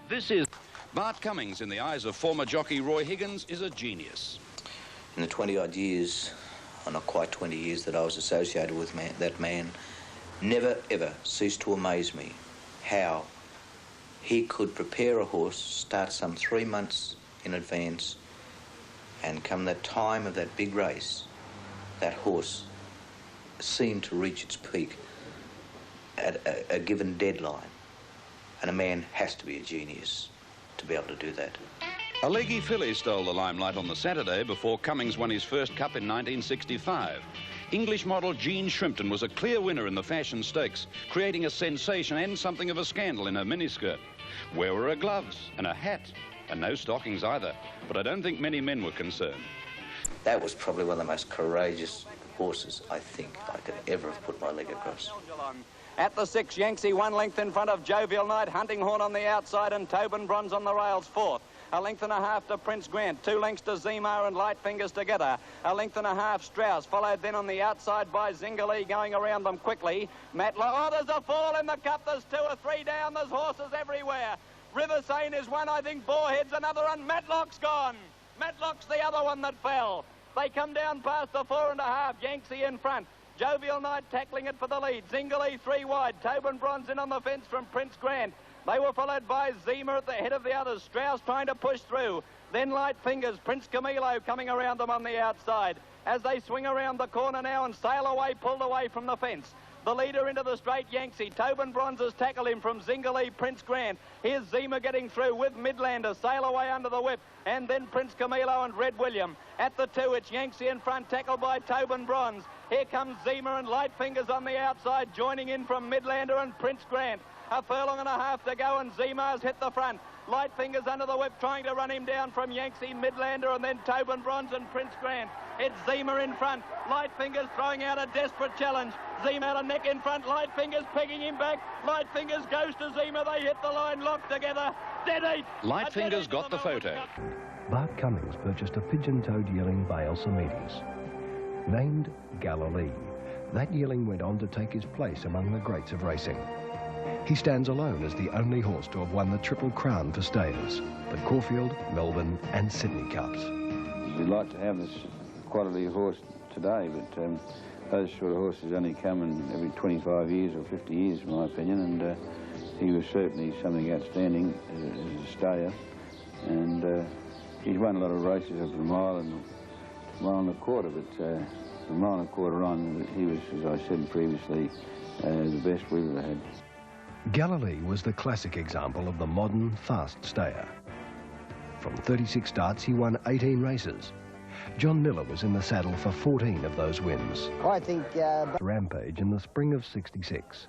This is... Bart Cummings, in the eyes of former jockey Roy Higgins, is a genius. In the 20-odd years, or not quite 20 years, that I was associated with that man, never, ever ceased to amaze me how he could prepare a horse, start some 3 months in advance, and come that time of that big race, that horse seemed to reach its peak at a given deadline. And a man has to be a genius to be able to do that. A leggy filly stole the limelight on the Saturday before Cummings won his first cup in 1965. English model Jean Shrimpton was a clear winner in the Fashion Stakes, creating a sensation and something of a scandal in her miniskirt. Where were her gloves and her hat? And no stockings either. But I don't think many men were concerned. That was probably one of the most courageous horses I think I could ever have put my leg across. At the 6, Yanksy 1 length in front of Jovial Knight, Hunting Horn on the outside and Tobin Bronze on the rails 4th. A length and a half to Prince Grant, 2 lengths to Zima and Light Fingers together. A length and a half Strauss, followed then on the outside by Zingalee going around them quickly. Matlock, oh, there's a fall in the cup, there's 2 or 3 down, there's horses everywhere. River Seine is one, I think Boarhead's another, and Matlock's gone. Matlock's the other one that fell. They come down past the 4 1/2, Yanksy in front. Jovial Knight tackling it for the lead. Zingalee 3 wide. Tobin Bronze in on the fence from Prince Grant. They were followed by Zima at the head of the others. Strauss trying to push through. Then Light Fingers. Prince Camilo coming around them on the outside. As they swing around the corner now and sail away, pulled away from the fence. The leader into the straight, Yanksy. Tobin Bronze has tackled him from Zingalee, Prince Grant. Here's Zima getting through with Midlander. Sail away under the whip. And then Prince Camilo and Red William. At the 2, it's Yanksy in front, tackled by Tobin Bronze. Here comes Zima and Light Fingers on the outside, joining in from Midlander and Prince Grant. A furlong and a half to go, and Zima has hit the front. Light Fingers under the whip, trying to run him down from Yanksy, Midlander, and then Tobin Bronze and Prince Grant. It's Zima in front. Light Fingers throwing out a desperate challenge. Zima out a neck in front. Light Fingers pegging him back. Light Fingers goes to Zima. They hit the line, locked together. Dead heat. Light Fingers got the photo. Bart Cummings purchased a pigeon-toed yearling Vale Semites, named Galilee. That yearling went on to take his place among the greats of racing. He stands alone as the only horse to have won the Triple Crown for stayers, the Caulfield, Melbourne and Sydney Cups. We'd like to have this quality of horse today, but those sort of horses only come in every 25 years or 50 years, in my opinion, and he was certainly something outstanding as a stayer, and he's won a lot of races over the mile and a quarter, but the mile and a quarter run, he was, as I said previously, the best we've ever had. Galilee was the classic example of the modern fast stayer. From 36 starts, he won 18 races. John Miller was in the saddle for 14 of those wins. I think... Rampage in the spring of '66.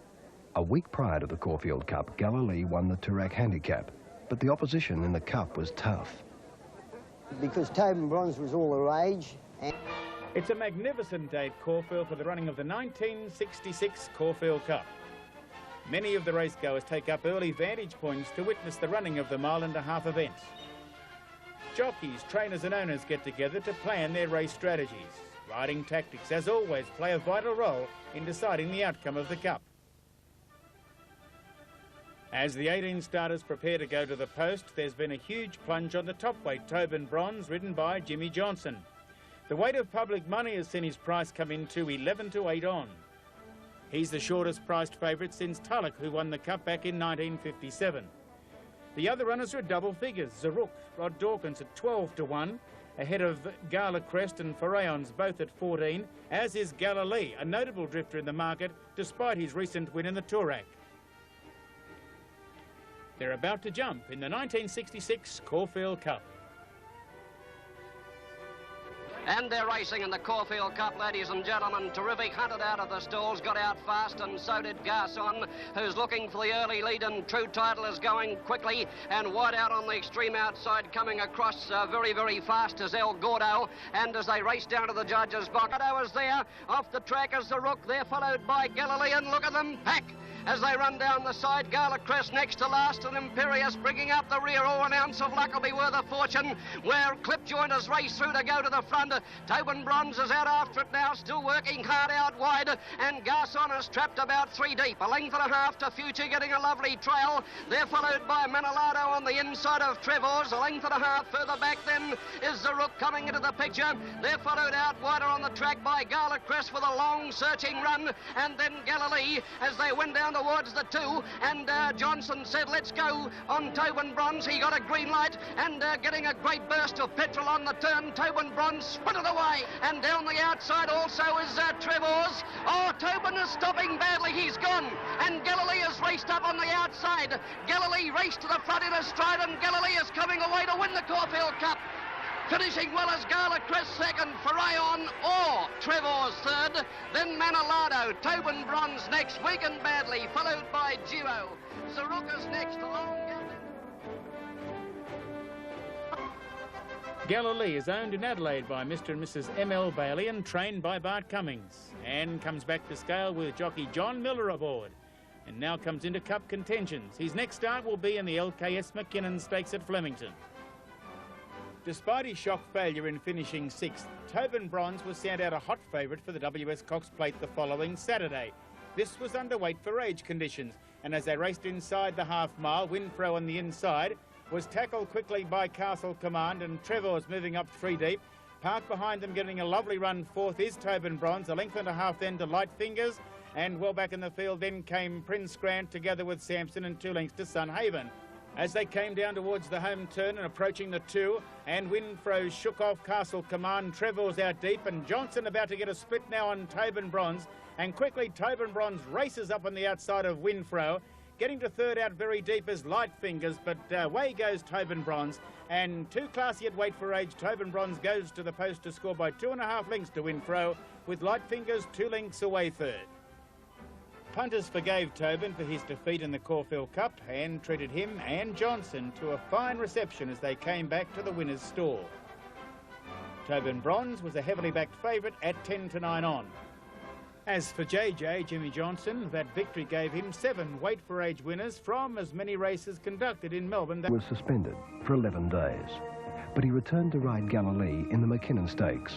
A week prior to the Caulfield Cup, Galilee won the Toorak Handicap, but the opposition in the Cup was tough. Because Tobin Bronze was all the rage. And it's a magnificent day at Caulfield for the running of the 1966 Caulfield Cup. Many of the racegoers take up early vantage points to witness the running of the mile and a half events. Jockeys, trainers and owners get together to plan their race strategies. Riding tactics, as always, play a vital role in deciding the outcome of the Cup. As the 18 starters prepare to go to the post, there's been a huge plunge on the top weight Tobin Bronze, ridden by Jimmy Johnson. The weight of public money has seen his price come in to 11 to 8 on. He's the shortest priced favourite since Tulloch, who won the Cup back in 1957. The other runners are double figures. Zaruk, Rod Dawkins at 12 to 1, ahead of Gala Crest and Pharaons, both at 14, as is Galilee, a notable drifter in the market despite his recent win in the Toorak. They're about to jump in the 1966 Caulfield Cup. And they're racing in the Caulfield Cup, ladies and gentlemen. Terrific, hunted out of the stalls, got out fast, and so did Garçon, who's looking for the early lead, and True Title is going quickly, and wide out on the extreme outside, coming across very, very fast is El Gordo, and as they race down to the judges' box, Gordo is there, off the track is the Rook, they're followed by Galilee, and look at them pack! As they run down the side, Gala Crest next to last, and Imperious bringing up the rear. Oh, an ounce of luck will be worth a fortune. Where Clip Jointers race through to go to the front. Tobin Bronze is out after it now, still working hard out wide, and Garçon is trapped about 3 deep. A length and a half to Future, getting a lovely trail. They're followed by Manolado on the inside of Trevor's. A length and a half further back then is Zaruk coming into the picture. They're followed out wider on the track by Gala Crest with a long searching run, and then Galilee as they went down towards the 2, and Johnson said let's go on Tobin Bronze. He got a green light, and getting a great burst of petrol on the turn. Tobin Bronze sprinted away, and down the outside also is Trevor's. Oh, Tobin is stopping badly, he's gone, and Galilee has raced up on the outside. Galilee raced to the front in a stride, and Galilee is coming away to win the Caulfield Cup. Finishing well as Gala Crest second, Farayon or Trevor's third, then Manolado, Tobin Bronze next, weakened badly, followed by Duo. Zaruka's next, along. Galilee is owned in Adelaide by Mr. and Mrs. M.L. Bailey and trained by Bart Cummings, and comes back to scale with jockey John Miller aboard, and now comes into cup contentions. His next start will be in the LKS McKinnon Stakes at Flemington. Despite his shock failure in finishing 6th, Tobin Bronze was sent out a hot favourite for the WS Cox Plate the following Saturday. This was underweight for age conditions, and as they raced inside the half-mile, Winfro on the inside was tackled quickly by Castle Command, and Trevor's moving up 3 deep. Parked behind them, getting a lovely run 4th is Tobin Bronze, a length and a half then to Light Fingers, and well back in the field then came Prince Grant together with Sampson, and 2 lengths to Sun Haven. As they came down towards the home turn and approaching the 2, and Winfro shook off Castle Command, Trevor's out deep, and Johnson about to get a split now on Tobin Bronze, and quickly Tobin Bronze races up on the outside of Winfro. Getting to 3rd out very deep is Light Fingers, but away goes Tobin Bronze, and too classy at weight for age. Tobin Bronze goes to the post to score by 2.5 lengths to Winfro, with Light Fingers 2 lengths away 3rd. Punters forgave Tobin for his defeat in the Caulfield Cup and treated him and Johnson to a fine reception as they came back to the winner's stall. Tobin Bronze was a heavily backed favourite at 10-9 on. As for JJ, Jimmy Johnson, that victory gave him 7 weight for age winners from as many races conducted in Melbourne. Was suspended for 11 days, but he returned to ride Galilee in the McKinnon Stakes.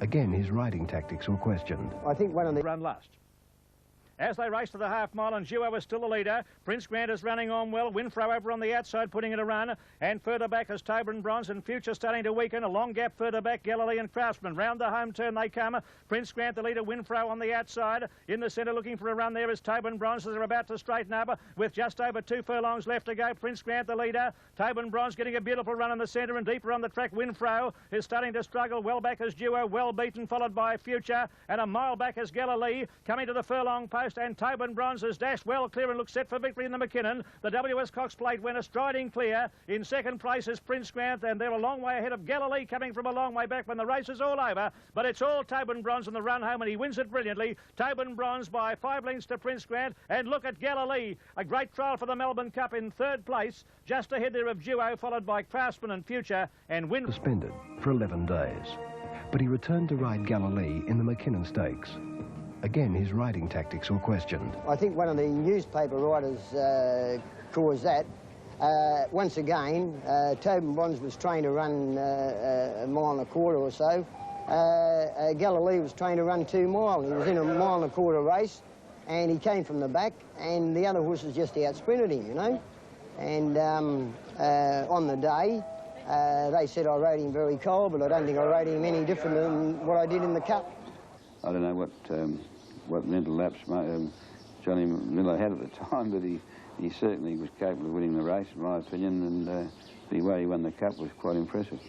Again, his riding tactics were questioned. I think one of the... Run last. As they race to the half-mile, and Duo is still the leader. Prince Grant is running on well. Winfro over on the outside, putting it a run. And further back is Tobin Bronze, and Future starting to weaken. A long gap further back, Galilee and Craftsman. Round the home turn they come. Prince Grant, the leader, Winfro on the outside. In the centre, looking for a run there is Tobin Bronze, as they're about to straighten up with just over 2 furlongs left to go. Prince Grant, the leader. Tobin Bronze getting a beautiful run in the centre, and deeper on the track, Winfro is starting to struggle. Well back is Duo, well beaten, followed by Future. And a mile back is Galilee, coming to the furlong post, and Tobin Bronze is dashed well clear and looks set for victory in the McKinnon. The WS Cox Plate winner striding clear. In 2nd place is Prince Grant, and they're a long way ahead of Galilee, coming from a long way back when the race is all over. But it's all Tobin Bronze in the run home, and he wins it brilliantly. Tobin Bronze by 5 lengths to Prince Grant. And look at Galilee, a great trial for the Melbourne Cup in 3rd place. Just ahead there of Duo, followed by Craftsman and Future, and win. Suspended for 11 days, but he returned to ride Galilee in the McKinnon Stakes. Again, his riding tactics were questioned. I think one of the newspaper writers caused that. Once again, Tobin Bronze was trained to run a mile and a quarter or so. Galilee was trained to run 2 miles. He was in a mile and a quarter race, and he came from the back, and the other horses just out-sprinted him, you know. And on the day, they said I rode him very cold, but I don't think I rode him any different than what I did in the Cup. I don't know what mental lapse Johnny Miller had at the time, but he certainly was capable of winning the race, in my opinion, and the way he won the Cup was quite impressive.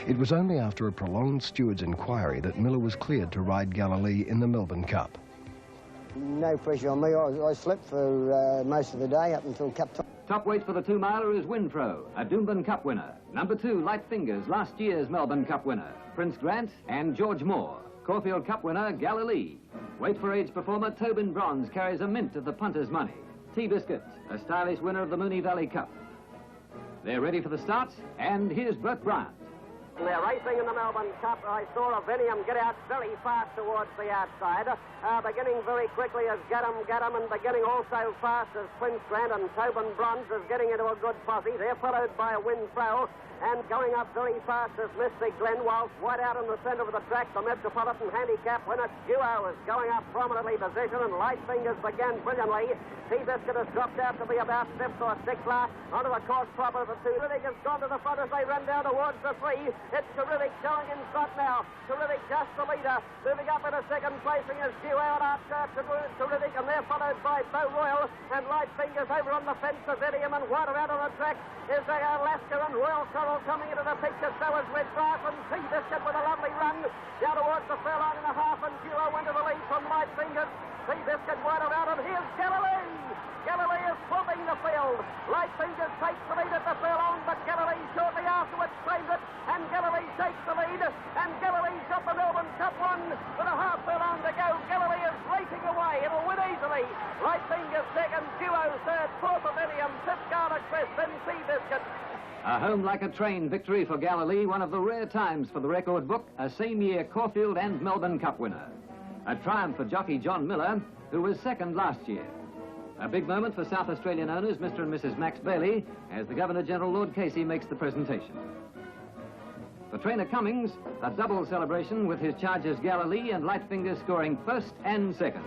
It was only after a prolonged steward's inquiry that Miller was cleared to ride Galilee in the Melbourne Cup. No pressure on me. I slept for most of the day up until Cup time. Top weight for the 2-miler is Winfro, a Doomben Cup winner. Number 2, Light Fingers, last year's Melbourne Cup winner. Prince Grant and George Moore. Caulfield Cup winner, Galilee. Weight for age performer, Tobin Bronze carries a mint of the punter's money. T-Biscuit, a stylish winner of the Moonee Valley Cup. They're ready for the start, and here's Bert Bryant. They're racing in the Melbourne Cup. I saw Avenium get out very fast towards the outside. Beginning very quickly as Get 'em, and beginning also fast as Prince Grant, and Tobin Bronze is getting into a good posse. They're followed by a Winfro, and going up very fast as Mystic Glen, whilst right out in the centre of the track, the Metropolitan Handicap winner Duo is going up prominently positioned, and Light Fingers began brilliantly. Seabiscuit has dropped out to be about 5th or 6th last onto the course proper of the 2. Terrific has gone to the front as they run down towards the 3. It's Terrific showing in front now. Terrific just the leader. Moving up into second placing is Duo and after Terrific, and they're followed by Bow Royal and Light Fingers over on the fence of Idiom, and right around on the track is Alaska and Royal Coral coming into the picture. So is Red Brass and Seabiscuit with a lovely run down towards the furlong and a half, and Duo into the lead from Light Fingers. Seabiscuit right around, and here's Galilee. Galilee is swamping the field. Light Fingers takes the lead at the furlong, but Galilee shortly afterwards claims it, and Galilee takes the lead, and Galilee's got the Melbourne Cup won with a half furlong to go. Galilee is racing away. It'll win easily. Light Fingers second, Duo third, fourth Avenium, fifth Scarlet Crest, then Seabiscuit. A home-like-a-train victory for Galilee, one of the rare times for the record book, a same-year Caulfield and Melbourne Cup winner. A triumph for jockey John Miller, who was second last year. A big moment for South Australian owners, Mr. and Mrs. Max Bailey, as the Governor-General Lord Casey makes the presentation. For trainer Cummings, a double celebration with his charges Galilee and Light Fingers scoring first and second.